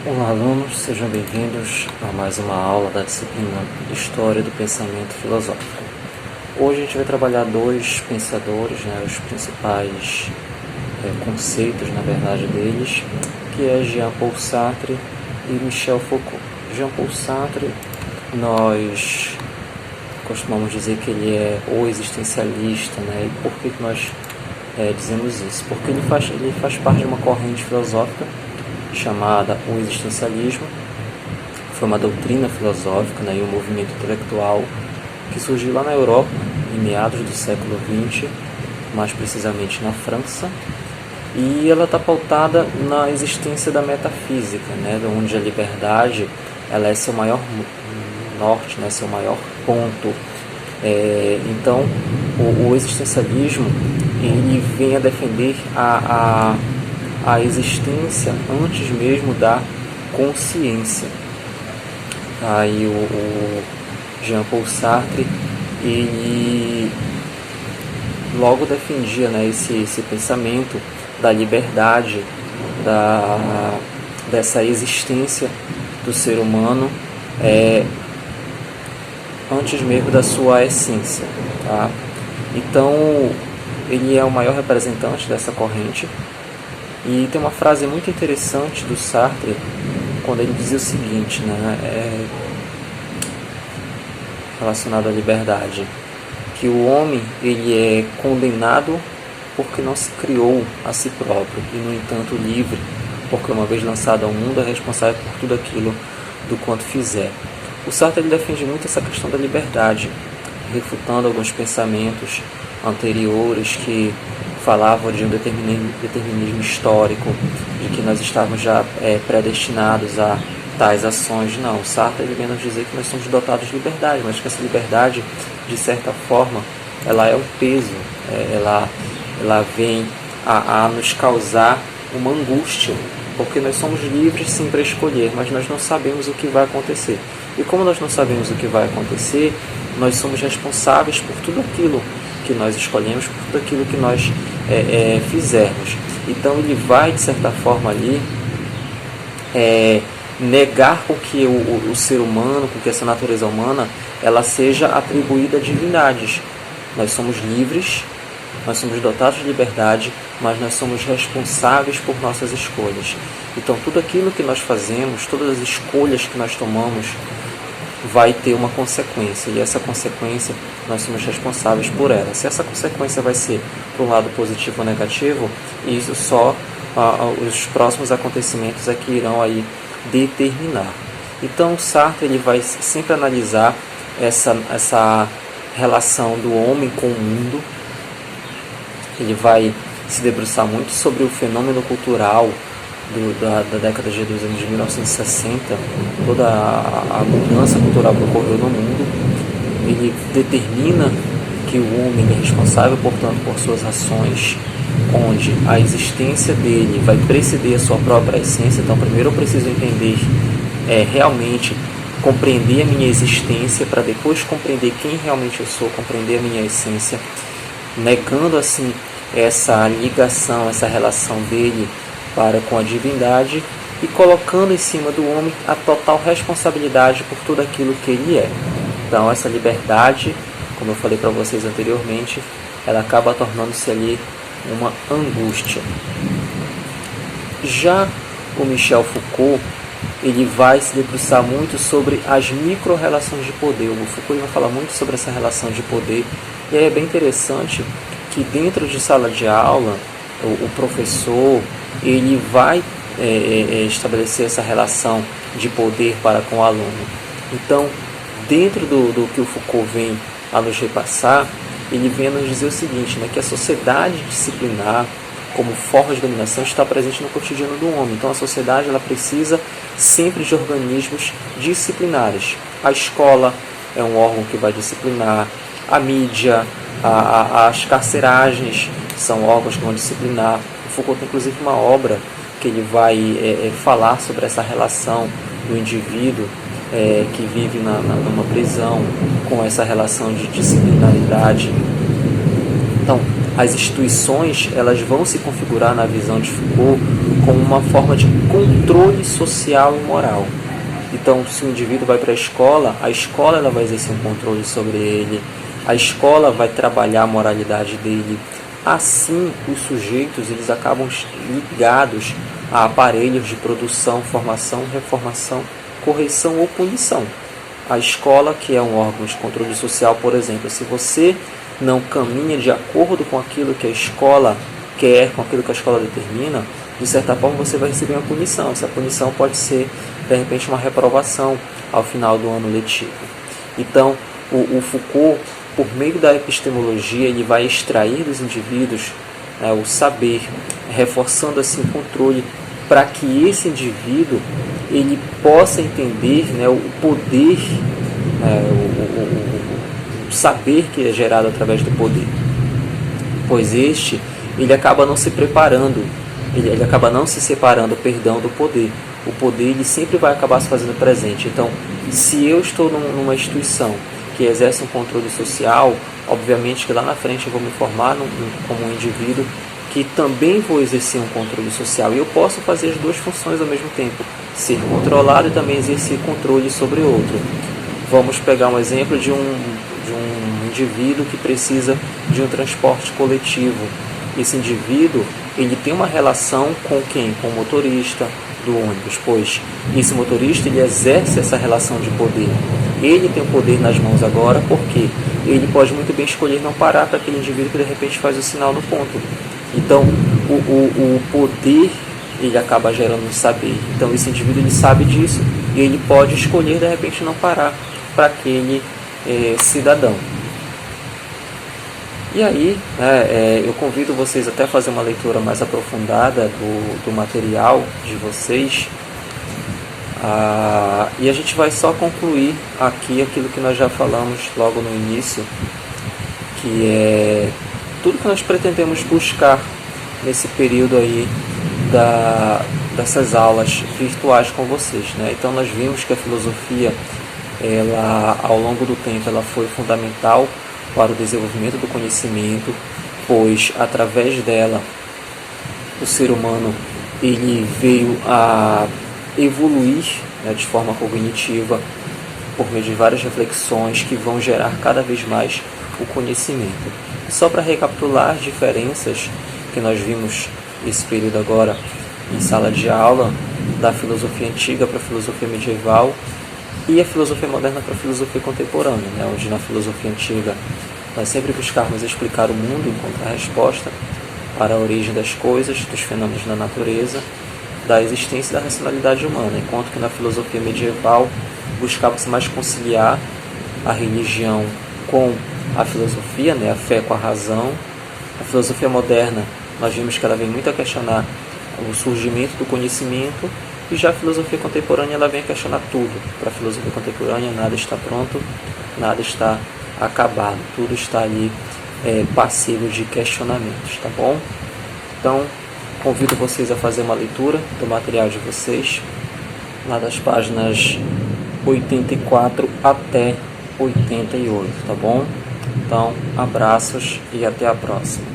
Olá, alunos, sejam bem-vindos a mais uma aula da disciplina História do Pensamento Filosófico. Hoje a gente vai trabalhar dois pensadores, os principais conceitos, na verdade, deles, que é Jean-Paul Sartre e Michel Foucault. Jean-Paul Sartre, nós costumamos dizer que ele é o existencialista, e por que nós dizemos isso? Porque ele faz parte de uma corrente filosófica chamada o existencialismo. Foi uma doutrina filosófica e um movimento intelectual que surgiu lá na Europa, em meados do século XX, mais precisamente na França, e ela está pautada na existência da metafísica, onde a liberdade ela é seu maior norte, seu maior ponto. Então, o existencialismo ele vem a defender a existência antes mesmo da consciência. Aí o Jean-Paul Sartre ele logo defendia esse pensamento da liberdade, dessa existência do ser humano antes mesmo da sua essência. Então ele é o maior representante dessa corrente. E tem uma frase muito interessante do Sartre, quando ele dizia o seguinte, relacionado à liberdade, que o homem ele é condenado porque não se criou a si próprio, e no entanto livre, porque uma vez lançado ao mundo é responsável por tudo aquilo do quanto fizer. O Sartre ele defende muito essa questão da liberdade, refutando alguns pensamentos anteriores que falavam de um determinismo histórico, de que nós estávamos já predestinados a tais ações. Não, o Sartre ele vem nos dizer que nós somos dotados de liberdade, mas que essa liberdade, de certa forma, ela é um peso, ela vem a nos causar uma angústia, porque nós somos livres sim para escolher, mas nós não sabemos o que vai acontecer. E como nós não sabemos o que vai acontecer, nós somos responsáveis por tudo aquilo que nós escolhemos, por tudo aquilo que nós fizermos. Então ele vai, de certa forma, ali negar com que o ser humano, com que essa natureza humana, ela seja atribuída a divindades. Nós somos livres, nós somos dotados de liberdade, mas nós somos responsáveis por nossas escolhas. Então tudo aquilo que nós fazemos, todas as escolhas que nós tomamos, vai ter uma consequência, e essa consequência nós somos responsáveis por ela. Se essa consequência vai ser para o lado positivo ou negativo, isso só os próximos acontecimentos é que irão aí determinar. Então o Sartre ele vai sempre analisar essa relação do homem com o mundo. Ele vai se debruçar muito sobre o fenômeno cultural da década dos anos de 1960, toda a mudança cultural que ocorreu no mundo. Ele determina que o homem é responsável, portanto, por suas ações, onde a existência dele vai preceder a sua própria essência. Então, primeiro eu preciso entender, realmente compreender a minha existência, para depois compreender quem realmente eu sou, compreender a minha essência, negando assim essa ligação, essa relação dele para com a divindade, e colocando em cima do homem a total responsabilidade por tudo aquilo que ele é. Então essa liberdade, como eu falei para vocês anteriormente, ela acaba tornando-se ali uma angústia. Já o Michel Foucault, ele vai se debruçar muito sobre as micro-relações de poder. O Foucault vai falar muito sobre essa relação de poder, e aí é bem interessante que dentro de sala de aula, o professor ele vai estabelecer essa relação de poder para com o aluno. Então, dentro do que o Foucault vem a nos repassar, ele vem a nos dizer o seguinte, que a sociedade disciplinar, como forma de dominação, está presente no cotidiano do homem. Então, a sociedade ela precisa sempre de organismos disciplinares. A escola é um órgão que vai disciplinar, a mídia, as carceragens são órgãos que vão disciplinar. O Foucault tem inclusive uma obra que ele vai falar sobre essa relação do indivíduo que vive numa prisão, com essa relação de disciplinaridade. Então, as instituições elas vão se configurar na visão de Foucault como uma forma de controle social e moral. Então, se o indivíduo vai para a escola ela vai exercer um controle sobre ele, a escola vai trabalhar a moralidade dele. Assim, os sujeitos eles acabam ligados a aparelhos de produção, formação, reformação, correção ou punição. A escola, que é um órgão de controle social, por exemplo, se você não caminha de acordo com aquilo que a escola quer, com aquilo que a escola determina, de certa forma você vai receber uma punição. Essa punição pode ser, de repente, uma reprovação ao final do ano letivo. Então, o Foucault, por meio da epistemologia, ele vai extrair dos indivíduos o saber, reforçando assim o controle, para que esse indivíduo ele possa entender o poder, o saber que é gerado através do poder. Pois ele acaba não se preparando, ele acaba não se separando, do poder. O poder ele sempre vai acabar se fazendo presente. Então, se eu estou numa instituição que exerce um controle social, obviamente que lá na frente eu vou me formar como um indivíduo que também vou exercer um controle social. E eu posso fazer as duas funções ao mesmo tempo, ser controlado e também exercer controle sobre outro. Vamos pegar um exemplo de um indivíduo que precisa de um transporte coletivo. Esse indivíduo ele tem uma relação com quem? Com o motorista do ônibus, pois esse motorista ele exerce essa relação de poder. Ele tem o poder nas mãos agora, porque ele pode muito bem escolher não parar para aquele indivíduo que de repente faz o sinal no ponto. Então, o poder ele acaba gerando um saber. Então, esse indivíduo ele sabe disso e ele pode escolher de repente não parar para aquele cidadão. E aí, eu convido vocês até a fazer uma leitura mais aprofundada do material de vocês. E a gente vai só concluir aqui aquilo que nós já falamos logo no início, que é tudo que nós pretendemos buscar nesse período aí dessas aulas virtuais com vocês, né? Então nós vimos que a filosofia, ela, ao longo do tempo, ela foi fundamental para o desenvolvimento do conhecimento, pois através dela o ser humano ele veio a evoluir, né, de forma cognitiva, por meio de várias reflexões que vão gerar cada vez mais o conhecimento. Só para recapitular as diferenças que nós vimos nesse período agora em sala de aula, da filosofia antiga para a filosofia medieval e a filosofia moderna para a filosofia contemporânea, né? Onde na filosofia antiga nós sempre buscarmos explicar o mundo, encontrar a resposta para a origem das coisas, dos fenômenos da natureza, da existência e da racionalidade humana, enquanto que na filosofia medieval buscava-se mais conciliar a religião com a filosofia, né? A fé com a razão. A filosofia moderna, nós vimos que ela vem muito a questionar o surgimento do conhecimento, e já a filosofia contemporânea ela vem a questionar tudo. Para a filosofia contemporânea nada está pronto, nada está acabado, tudo está ali passível de questionamentos, tá bom? Então, convido vocês a fazer uma leitura do material de vocês, lá das páginas 84 até 88, tá bom? Então, abraços e até a próxima.